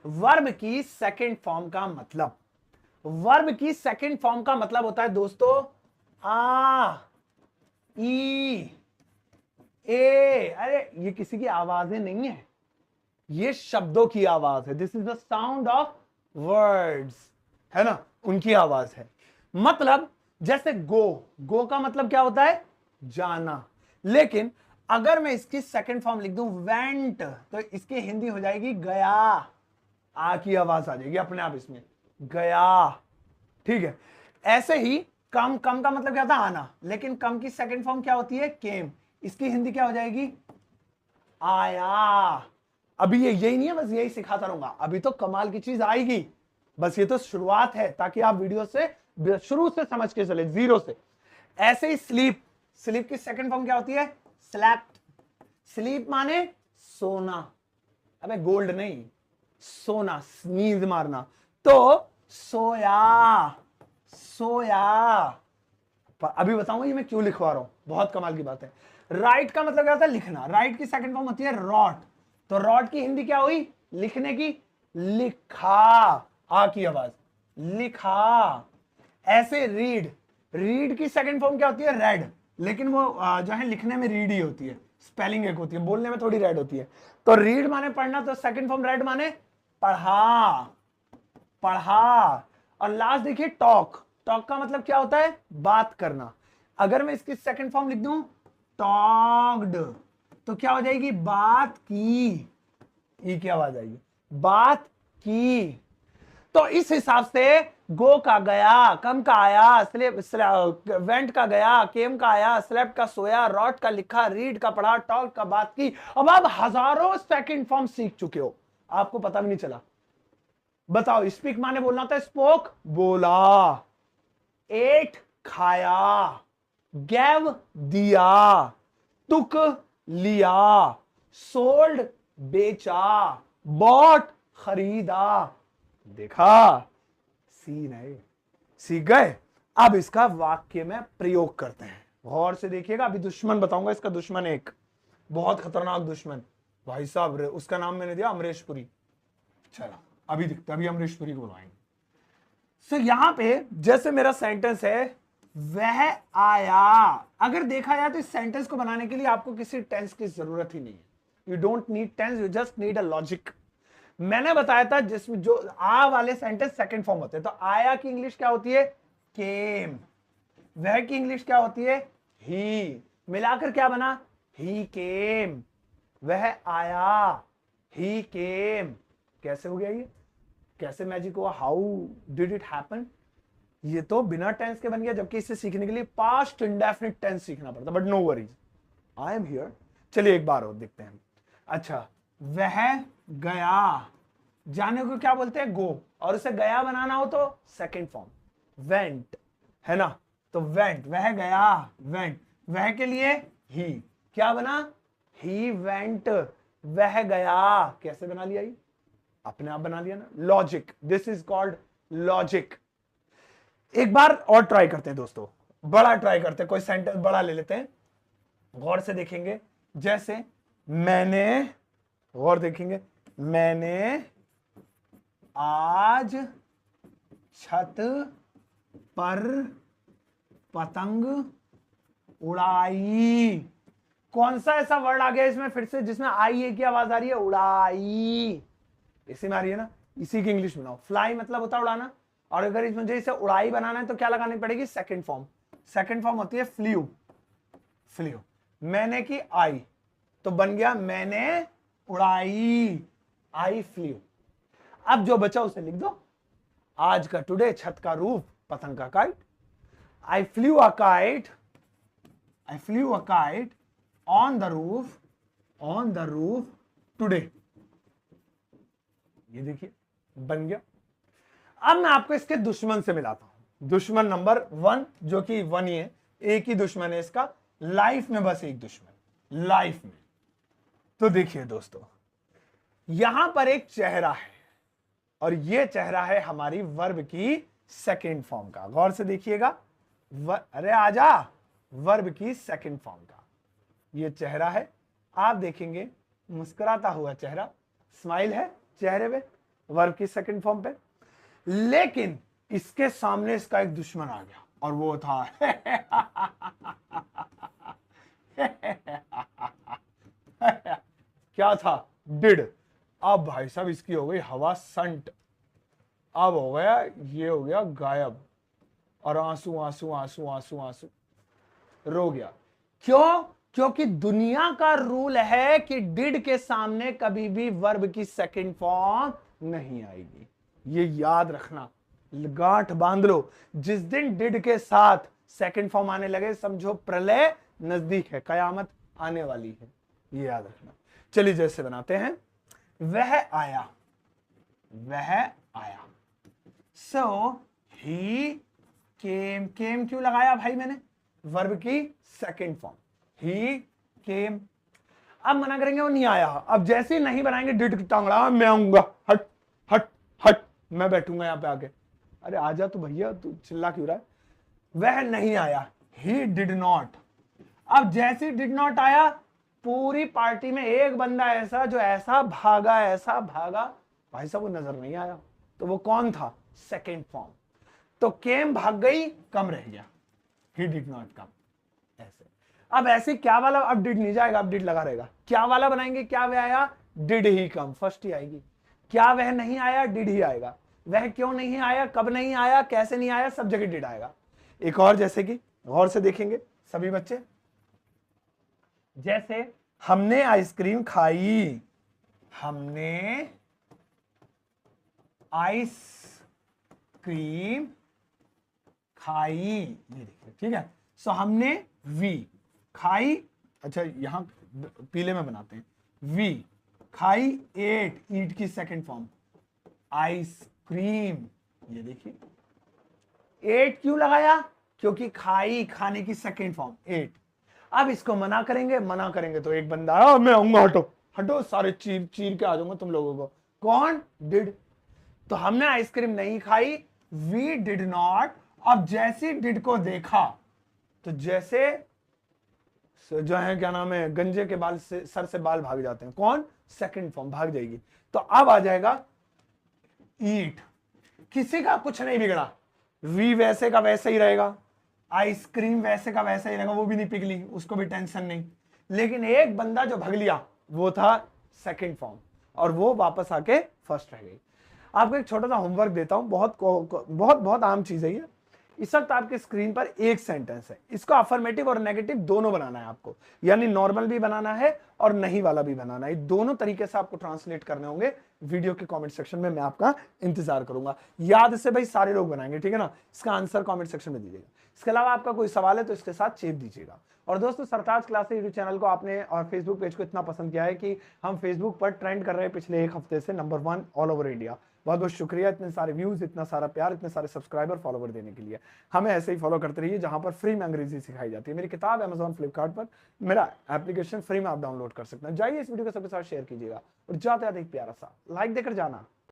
Verb की second form का मतलब, वर्ब की सेकंड फॉर्म का मतलब होता है दोस्तों आ, ई, ए। अरे ये किसी की आवाजें नहीं है, ये शब्दों की आवाज है। This is the sound of words, है ना, उनकी आवाज है। मतलब जैसे गो, गो का मतलब क्या होता है? जाना। लेकिन अगर मैं इसकी सेकंड फॉर्म लिख दूं वेंट, तो इसकी हिंदी हो जाएगी गया। आ की आवाज आ जाएगी अपने आप इसमें, गया। ठीक है। ऐसे ही कम, कम का मतलब क्या था? आना। लेकिन कम की सेकंड फॉर्म क्या होती है? केम। इसकी हिंदी क्या हो जाएगी? आया। अभी ये यही नहीं है, बस यही सिखाता रहूंगा, अभी तो कमाल की चीज आएगी। बस ये तो शुरुआत है, ताकि आप वीडियो से शुरू से समझ के चले, जीरो से। ऐसे ही स्लीप, स्लीप की सेकंड फॉर्म क्या होती है? स्लैप्ट। स्लीप माने सोना। अबे गोल्ड नहीं, सोना, स्नीज मारना। तो सोया, सोया। अभी बताऊंगा ये मैं क्यों लिखवा रहा हूं, बहुत कमाल की बात है। राइट का मतलब क्या होता है? लिखना। राइट की सेकंड फॉर्म होती है रॉट। तो रॉट की हिंदी क्या हुई? लिखने की, लिखा। आ की आवाज, लिखा। ऐसे रीड, रीड की सेकंड फॉर्म क्या होती है? रेड। लेकिन वो जो है लिखने में रीड ही होती है, स्पेलिंग एक होती है, बोलने में थोड़ी रेड होती है। तो रीड माने पढ़ना, तो सेकंड फॉर्म रेड माने पढ़ा, पढ़ा। और लास्ट देखिए टॉक, टॉक का मतलब क्या होता है? बात करना। अगर मैं इसकी सेकंड फॉर्म लिख दूं टॉक्ड, तो क्या हो जाएगी? बात की। ई की आवाज आएगी, बात की। तो इस हिसाब से गो का गया, कम का आया, वेंट का गया, केम का आया, स्लेप्ट का सोया, रॉट का लिखा, रीड का पढ़ा, टॉक का बात की। अब आप हजारों सेकंड फॉर्म सीख चुके हो, आपको पता भी नहीं चला। बताओ, स्पीक माने बोलना होता है स्पोक, बोला। एट खाया, गैव दिया, तुक लिया, सोल्ड बेचा, बॉट खरीदा। देखा, सीन है, सीख गए। अब इसका वाक्य में प्रयोग करते हैं, गौर से देखिएगा। अभी दुश्मन बताऊंगा, इसका दुश्मन एक बहुत खतरनाक दुश्मन, भाई साहब उसका नाम मैंने दिया अमरीशपुरी। चलो अभी दिखते, अभी अमरीशपुरी को बुलाएंगे। सो यहां पे जैसे मेरा सेंटेंस है वह आया, अगर देखा जाए तो इस सेंटेंस को बनाने के लिए आपको किसी टेंस की जरूरत ही नहीं है। You don't need tense, you just need a logic. मैंने बताया था जिसमें जो आ वाले सेंटेंस सेकंड फॉर्म होते हैं। तो आया की इंग्लिश क्या होती है? केम। वह की इंग्लिश क्या होती है? ही। मिलाकर क्या बना? ही केम। वह आया, ही केम। कैसे हो गया ये? कैसे मैजिक हुआ? How did it happen? ये तो बिना टेंस के बन गया, जबकि इसे सीखने के लिए पास्ट इंडेफिनिट टेंस सीखना पड़ता। But no worries, I am here. चलिए एक बार और देखते हैं। अच्छा, वह गया, जाने को क्या बोलते हैं? गो। और उसे गया बनाना हो तो सेकंड फॉर्म वेंट, है ना। तो वेंट, वह गया, वेंट। वह के लिए ही, क्या बना? He went. वह गया, कैसे बना लिया ये? अपने आप बना लिया ना, logic. This is called logic. एक बार और ट्राई करते हैं दोस्तों, बड़ा ट्राई करते हैं, कोई सेंटेंस बड़ा ले लेते हैं, गौर से देखेंगे। जैसे मैंने, गौर देखेंगे, मैंने आज छत पर पतंग उड़ाई। कौन सा ऐसा वर्ड आ गया इसमें फिर से जिसमें आई ए की आवाज आ रही है? उड़ाई। इसी में आ रही है ना, इसी की इंग्लिश बनाओ। फ्लाई मतलब होता है उड़ाना, और अगर इसमें इसे उड़ाई बनाना है तो क्या लगानी पड़ेगी? Second form. सेकंड फॉर्म होती है फ्ल्यू, फ्ल्यू। मैंने की आई, तो बन गया मैंने उड़ाई, आई फ्ल्यू। अब जो बचा उसे लिख दो। आज का टुडे, छत का रूफ, पतंग का kite. I flew a kite, I flew a kite on the roof, on the roof today. ये देखिए बन गया। अब मैं आपको इसके दुश्मन से मिलाता हूं। दुश्मन नंबर 1, जो कि 1 ही है, एक ही दुश्मन है इसका लाइफ में, बस एक दुश्मन लाइफ में। तो देखिए दोस्तों, यहां पर एक चेहरा है, और यह चेहरा है हमारी वर्ब की सेकंड फॉर्म का। गौर से देखिएगा, अरे आजा, वर्ब की सेकंड फॉर्म का यह चेहरा है। आप देखेंगे मुस्कुराता हुआ चेहरा, स्माइल है चेहरे पे, वर्ब की सेकंड फॉर्म पे। लेकिन इसके सामने इसका एक दुश्मन आ गया और वो था क्या था? डिड। अब भाई साहब इसकी हो गई हवा संट, अब हो गया ये हो गया गायब, और आंसू आंसू आंसू आंसू आंसू रो गया। क्यों? क्योंकि दुनिया का रूल है कि डिड के सामने कभी भी वर्ब की सेकंड फॉर्म नहीं आएगी। ये याद रखना, गांठ बांध लो। जिस दिन डिड के साथ सेकंड फॉर्म आने लगे समझो प्रलय नजदीक है, कयामत आने वाली है, ये याद रखना। चलिए जैसे बनाते हैं, वह आया, वह आया। सो ही केम, केम क्यों लगाया भाई मैंने? वर्ब की सेकंड फॉर्म, ही केम। अब मना करेंगे वो नहीं आया, अब जैसे ही नहीं बनाएंगे डिड टांगड़ा, मैं आऊंगा, हट हट हट, मैं बैठूंगा यहां पे आके। अरे आजा तू भैया, तू चिल्ला क्यों रहा है? वह नहीं आया, ही डिड नॉट। अब जैसे डिड नॉट आया, पूरी पार्टी में एक बंदा ऐसा जो ऐसा भागा भाई साहब वो नजर नहीं आया। तो वो कौन था? Second form. तो केम भाग गई, कम रह गया, ही डिड नॉट कम। ऐसे अब ऐसे क्या वाला, अब डिड नहीं जाएगा, अब डिड लगा रहेगा। क्या वाला बनाएंगे? क्या वह आया, डिड ही कम, फर्स्ट ही आएगी। क्या वह नहीं आया, डिड ही आएगा। वह क्यों नहीं आया, कब नहीं आया, कैसे नहीं आया, सब जगह डिड आएगा। एक और, जैसे कि गौर से देखेंगे सभी बच्चे, जैसे हमने आइसक्रीम खाई, हमने आइसक्रीम खाई, ये देखिए, ठीक है। सो हमने वी खाई, अच्छा यहां पीले में बनाते हैं, वी खाई, एट, ईट की सेकंड फॉर्म, आइसक्रीम, ये देखिए। एट क्यों लगाया? क्योंकि खाई, खाने की सेकंड फॉर्म, एट। अब इसको मना करेंगे तो एक बंदा, मैं आऊंगा, हटो हटो, सारे चीर चीर के आ जाऊंगा तुम लोगों को। कौन? डिड। तो हमने आइसक्रीम नहीं खाई, वी डिड नॉट। अब जैसे डिड को देखा, तो जैसे जो है क्या नाम है, गंजे के बाल से, सर से बाल भाग जाते हैं, कौन? सेकंड फॉर्म भाग जाएगी। तो अब आ जाएगा ईट। किसी का कुछ नहीं बिगड़ा, वी वैसे का वैसे ही रहेगा, आइसक्रीम वैसे का वैसा ही रहेगा, वो भी नहीं पिघली, उसको भी टेंशन नहीं। लेकिन एक बंदा जो भग लिया वो था सेकंड फॉर्म, और वो वापस आके फर्स्ट रह गई। आपको एक छोटा सा होमवर्क देता हूं, बहुत बहुत बहुत आम चीज है ये। इस वक्त आपके स्क्रीन पर एक सेंटेंस है, इसको अफर्मेटिव और नेगेटिव दोनों बनाना है आपको, यानी नॉर्मल भी बनाना है और नहीं वाला भी बनाना है। दोनों तरीके से आपको ट्रांसलेट करने होंगे। वीडियो के कमेंट सेक्शन में मैं आपका इंतजार करूंगा। याद से भाई सारे लोग बनाएंगे, ठीक है ना? इसका आंसर कमेंट सेक्शन में दीजिएगा। इसके अलावा आपका कोई सवाल है तो इसके साथ चेप दीजिएगा। और दोस्तों, सरताज क्लासेस यूट्यूब चैनल को आपने और फेसबुक पेज को इतना पसंद किया है कि हम फेसबुक पर ट्रेंड कर रहे हैं पिछले एक हफ्ते से नंबर 1 ऑल ओवर इंडिया। बहुत बहुत शुक्रिया, इतने सारे व्यूज, इतना सारा प्यार, इतने सारे सब्सक्राइबर, फॉलोवर देने के लिए। हमें ऐसे ही फॉलो करते रहिए, जहां पर फ्री में अंग्रेजी सिखाई जाती है। मेरी किताब अमेजॉन, फ्लिपकार्ट पर, मेरा एप्लीकेशन फ्री में आप डाउनलोड कर सकते हैं। जाइए, इस वीडियो को सबके साथ शेयर कीजिएगा और जाते जाते एक प्यारा सा लाइक देकर जाना।